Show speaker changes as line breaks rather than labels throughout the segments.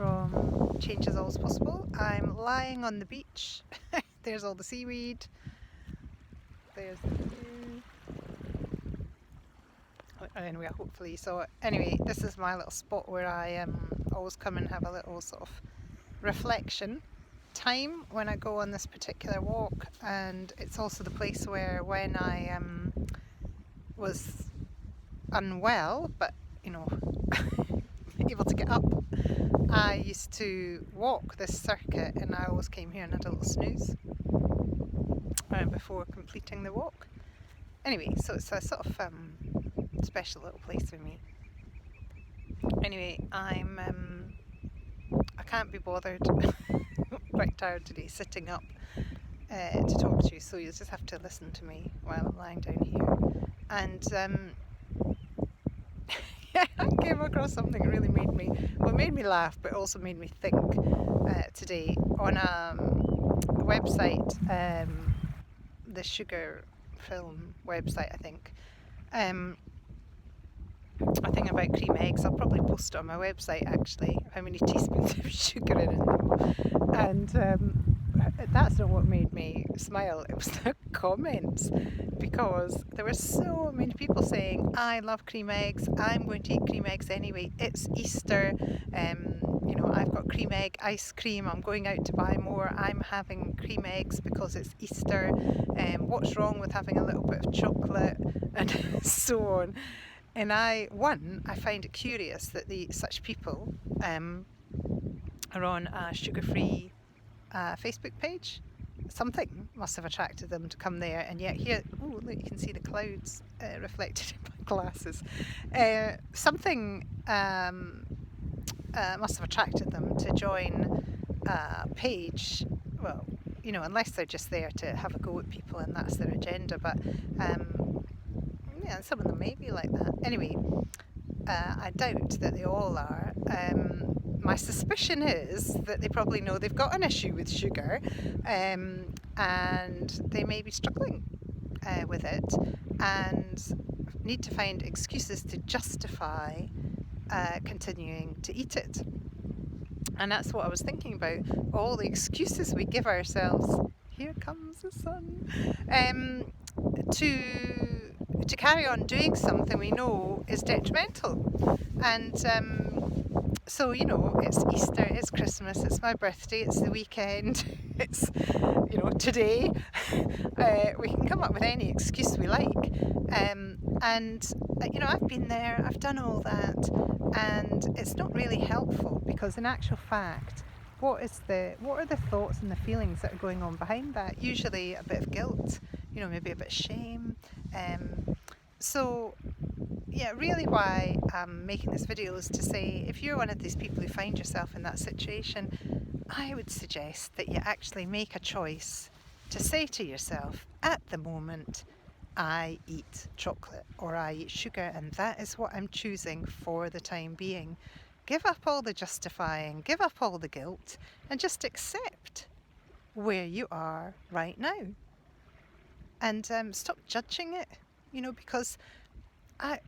from Change Is Always Possible. I'm lying on the beach. There's all the seaweed. There's the view. Anyway, hopefully you saw it. Anyway, this is my little spot where I always come and have a little sort of reflection time when I go on this particular walk, and it's also the place where when I was unwell but able to get up, I used to walk this circuit, and I always came here and had a little snooze before completing the walk. Anyway, so it's a sort of special little place for me. Anyway, I can't be bothered, quite tired today, sitting up to talk to you, so you'll just have to listen to me while I'm lying down here. And I came across something that really made me laugh, but also made me think today on a website, the Sugar Film website, I think. A thing about cream eggs. I'll probably post it on my website actually, how many teaspoons of sugar in them. And that's not what made me smile, it was the comments, because there were so many people saying, I love cream eggs, I'm going to eat cream eggs anyway, it's Easter, I've got cream egg ice cream, I'm going out to buy more, I'm having cream eggs because it's Easter, what's wrong with having a little bit of chocolate, and so on. And I find it curious that such people are on a sugar-free Facebook page. Something must have attracted them to come there, and yet here, oh look, you can see the clouds reflected in my glasses. Something must have attracted them to join a page. Well, unless they're just there to have a go at people and that's their agenda, but some of them may be like that. Anyway, I doubt that they all are. My suspicion is that they probably know they've got an issue with sugar, and they may be struggling with it and need to find excuses to justify continuing to eat it. And that's what I was thinking about, all the excuses we give ourselves. Here comes the sun. To carry on doing something we know is detrimental. And so, it's Easter, it's Christmas, it's my birthday, it's the weekend, it's, today. We can come up with any excuse we like. I've been there, I've done all that, and it's not really helpful, because in actual fact, what are the thoughts and the feelings that are going on behind that? Usually a bit of guilt, maybe a bit of shame. So really why I'm making this video is to say, if you're one of these people who find yourself in that situation, I would suggest that you actually make a choice to say to yourself, at the moment, I eat chocolate or I eat sugar, and that is what I'm choosing for the time being. Give up all the justifying, give up all the guilt, and just accept where you are right now. And stop judging it, because I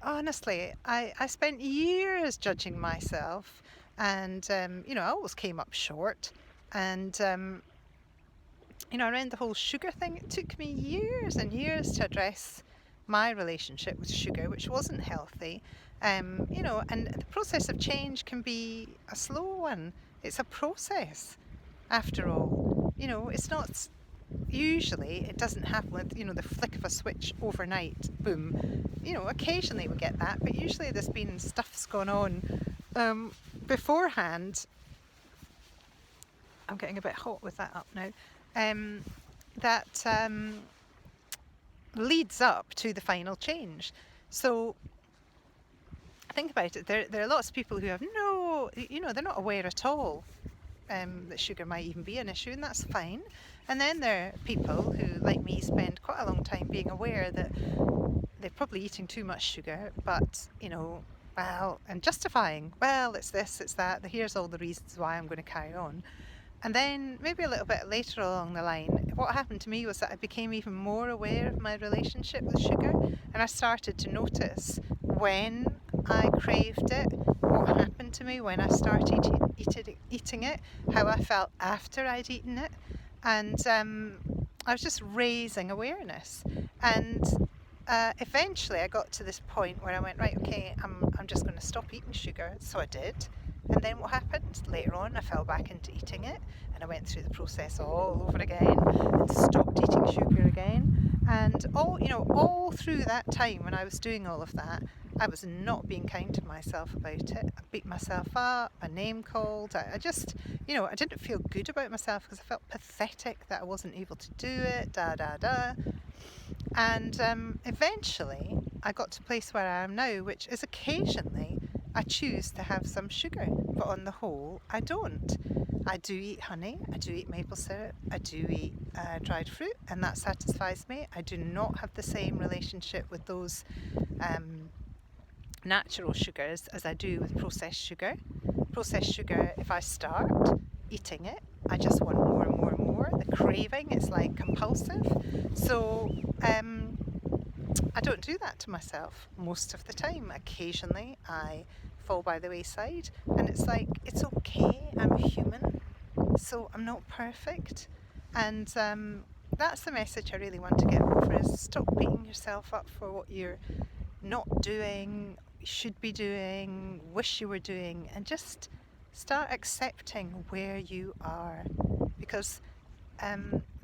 spent years judging myself, and I always came up short. And around the whole sugar thing, it took me years and years to address my relationship with sugar, which wasn't healthy. And the process of change can be a slow one. It's a process, after all. It's not. Usually it doesn't happen with the flick of a switch overnight, boom. Occasionally we get that, but usually there's been stuff's gone on beforehand. I'm getting a bit hot with that up now. That leads up to the final change. So think about it. There are lots of people who have they're not aware at all that sugar might even be an issue, and that's fine. And then there are people who, like me, spend quite a long time being aware that they're probably eating too much sugar, but and justifying, it's this, it's that, here's all the reasons why I'm going to carry on. And then maybe a little bit later along the line, what happened to me was that I became even more aware of my relationship with sugar, and I started to notice when I craved it, what happened to me when I started eating it, how I felt after I'd eaten it, and I was just raising awareness. And eventually I got to this point where I went, right, okay, I'm just going to stop eating sugar. So I did. And then what happened? Later on, I fell back into eating it, and I went through the process all over again and stopped eating sugar again. And all through that time when I was doing all of that, I was not being kind to myself about it. I beat myself up, my name called. I just, I didn't feel good about myself because I felt pathetic that I wasn't able to do it, da da da. And eventually, I got to a place where I am now, which is occasionally I choose to have some sugar, but on the whole, I don't. I do eat honey, I do eat maple syrup, I do eat dried fruit, and that satisfies me. I do not have the same relationship with those natural sugars as I do with processed sugar. Processed sugar, if I start eating it, I just want more and more and more. The craving, it's like compulsive. So I don't do that to myself most of the time. Occasionally I fall by the wayside, and it's like, it's okay, I'm human, so I'm not perfect. And that's the message I really want to get over, is stop beating yourself up for what you're not doing, should be doing, wish you were doing, and just start accepting where you are, because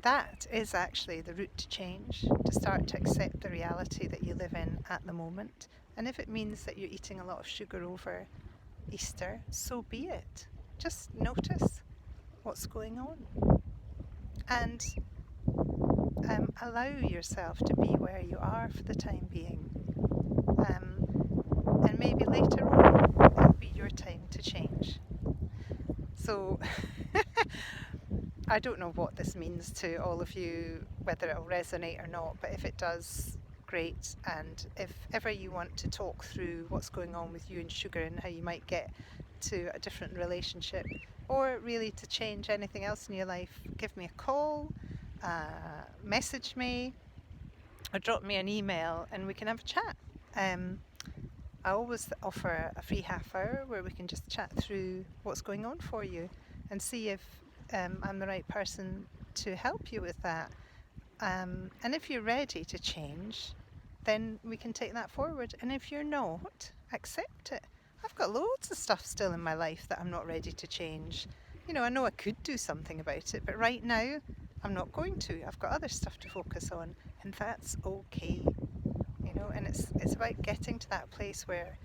that is actually the route to change, to start to accept the reality that you live in at the moment. And if it means that you're eating a lot of sugar over Easter, so be it. Just notice what's going on and allow yourself to be where you are for the time being. And maybe later on it'll be your time to change. So I don't know what this means to all of you, whether it'll resonate or not, but if it does, great. And if ever you want to talk through what's going on with you and sugar and how you might get to a different relationship, or really to change anything else in your life, give me a call, message me, or drop me an email and we can have a chat. I always offer a free half hour where we can just chat through what's going on for you and see if I'm the right person to help you with that. And if you're ready to change, then we can take that forward. And if you're not, accept it. I've got loads of stuff still in my life that I'm not ready to change. I know I could do something about it, but right now I'm not going to. I've got other stuff to focus on, and that's okay. And it's about getting to that place where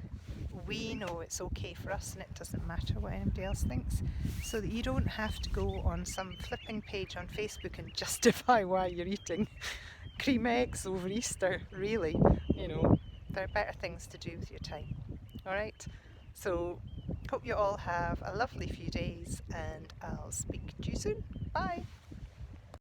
we know it's okay for us and it doesn't matter what anybody else thinks, so that you don't have to go on some flipping page on Facebook and justify why you're eating cream eggs over Easter. Really, there are better things to do with your time. Alright, so hope you all have a lovely few days, and I'll speak to you soon. Bye.